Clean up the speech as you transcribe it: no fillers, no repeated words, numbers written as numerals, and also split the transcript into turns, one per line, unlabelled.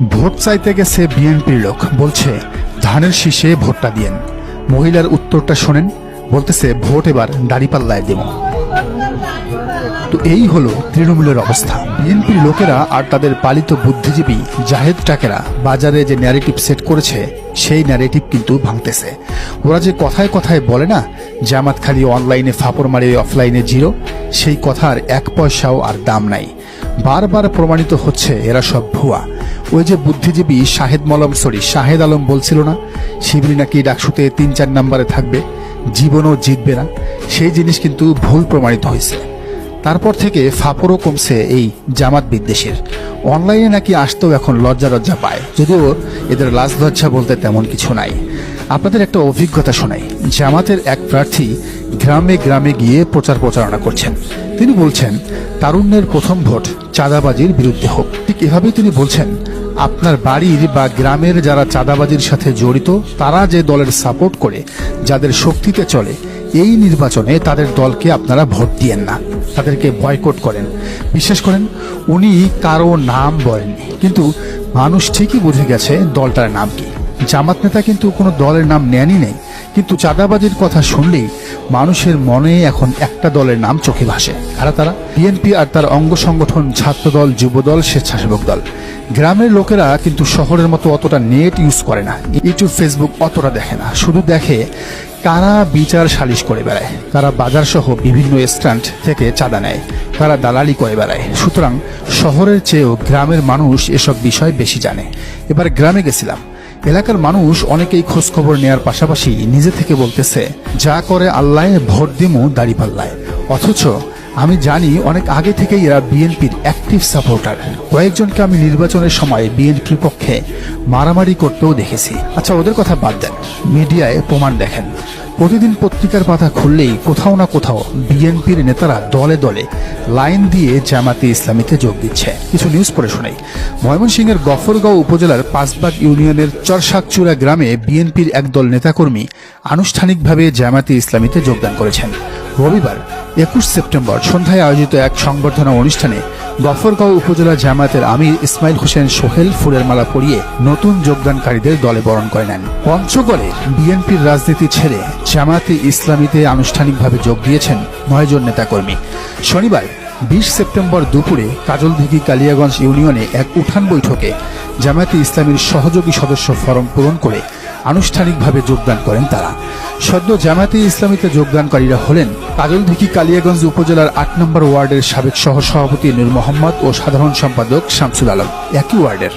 Vote চাইতে গেছে বিএনপির লোক, বলছে ধানের শীষে ভোটটা দিয়েন। মহিলার উত্তরটা শোনেন, বলতেছে ভোট এবার দাঁড়িপাল্লায় দেব। তো এই হলো তৃণমূলের অবস্থা। বিএনপির লোকেরা আর তাদের পালিত বুদ্ধিজীবী জাহেদ টাকেরা বাজারে যে ন্যারেটিভ সেট করেছে সেই ন্যারেটিভ কিন্তু ভাঙতেছে। ওরা যে কথায় কথায় বলে না, জামাত খালি অনলাইনে ফাপড় মারে অফলাইনে জিরো, সেই কথার এক পয়সাও আর দাম নাই। বারবার প্রমাণিত হচ্ছে এরা সব ভুয়া। ওই যে বুদ্ধিজীবী শাহেদ আলম বলছিল না, শিবির নাকি ডাকসুতে ৩-৪ নম্বরে থাকবে, জীবনও জিতবে না, সেই জিনিস কিন্তু ভুল প্রমাণিত হয়েছে। তারপর থেকে ফাপড়ও কমছে এই জামাত বিদ্বেষের। অনলাইনে নাকি আসতেও এখন লজ্জা পায়, যদিও এদের লাজ লজ্জা বলতে তেমন কিছু নাই। আপনাদের একটা অভিজ্ঞতা শোনাই। জামাতের এক প্রার্থী গ্রামে গ্রামে গিয়ে প্রচারণা করছেন। তিনি বলছেন তারুণ্যের প্রথম ভোট চাঁদাবাজির বিরুদ্ধে হোক। ঠিক এভাবেই তিনি বলছেন আপনার বাড়ির বা গ্রামের যারা চাঁদাবাজির সাথে জড়িত, তারা যে দলের সাপোর্ট করে, যাদের শক্তিতে চলে, এই নির্বাচনে তাদের দলকে আপনারা ভোট দিয়েন না, তাদেরকে বয়কট করেন। বিশ্বাস করেন, উনি কারো নাম বলেননি, কিন্তু মানুষ ঠিকই বুঝে গেছে দলটার নাম কি। জামাত নেতা কিন্তু কোনো দলের নাম নেনই নেই, কিন্তু চাঁদাবাজির কথা শুনলেই মানুষের মনে এখন একটা দলের নাম চোখে ভাসে। তারা বিএনপি আর তার অঙ্গ সংগঠন ছাত্রদল, যুবদল, স্বেচ্ছাসেবক দল। গ্রামের লোকেরা কিন্তু শহরের মতো অতটা নেট ইউজ করে না, ইউটিউব ফেসবুক অতটা দেখে না, শুধু দেখে কারা বিচার সালিশ করে বেড়ায়, কারা বাজার সহ বিভিন্ন স্ট্যান্ড থেকে চাঁদা নেয়, কারা দালালি করে বেড়ায়। সুতরাং শহরের চেয়েও গ্রামের মানুষ এসব বিষয় বেশি জানে। এবার গ্রামে গেছিলাম, এলাকার মানুষ অনেকেই খোঁজখবর নেয়ার পাশাপাশি নিজে থেকে বলতেছে যা করে আল্লাহ, ভোট দিমু দাঁড়িপাল্লায়। অথচ আমি জানি অনেক আগে থেকেই এরা বিএনপির অ্যাক্টিভ সাপোর্টার। কয়েকজনকে আমি নির্বাচনের সময় বিএনপির পক্ষে মারামারি করতেও দেখেছি। আচ্ছা, ওদের কথা বাদ দেন, মিডিয়ায় প্রমাণ দেখেন। প্রতিদিন পত্রিকার পাতা খুললেই কোথাও না কোথাও বিএনপির নেতারা দলে দলে লাইন দিয়ে জামাতে ইসলামীতে যোগ দিচ্ছে। কিছু নিউজ পড়ে শোনাই। ময়মনসিংহের গফরগাঁও উপজেলার পাঁচবাগ ইউনিয়নের চরশাকচূড়া গ্রামে বিএনপির একদল নেতাকর্মী আনুষ্ঠানিকভাবে জামাতে ইসলামীতে যোগদান করেছেন। রবিবার ২১ সেপ্টেম্বর সন্ধ্যায় আয়োজিত এক সংবর্ধনা অনুষ্ঠানে গফরগাঁও উপজেলা জামায়াতের আমির ইসমাইল হোসেন সোহেল ফুলের মালা পরিয়ে নতুন যোগদানকারীদের দলে বরণ করে নেন। পঞ্চগড়ে বিএনপির রাজনীতি ছেড়ে জামায়াতে ইসলামীতে আনুষ্ঠানিকভাবে যোগ দিয়েছেন ৯ জন নেতাকর্মী। শনিবার ২০ সেপ্টেম্বর দুপুরে কাজলদিঘি কালিয়াগঞ্জ ইউনিয়নে এক উঠান বৈঠকে জামায়াতে ইসলামীর সহযোগী সদস্য ফরম পূরণ করে আনুষ্ঠানিকভাবে যোগদান করেন তারা। সদ্য জামায়াতে ইসলামীতে যোগদানকারীরা হলেন কাজলদিঘি কালিয়াগঞ্জ উপজেলার ৮ নম্বর ওয়ার্ডের সাবেক সহসভাপতি নূর মোহাম্মদ ও সাধারণ সম্পাদক শামসুল আলম, একই ওয়ার্ডের।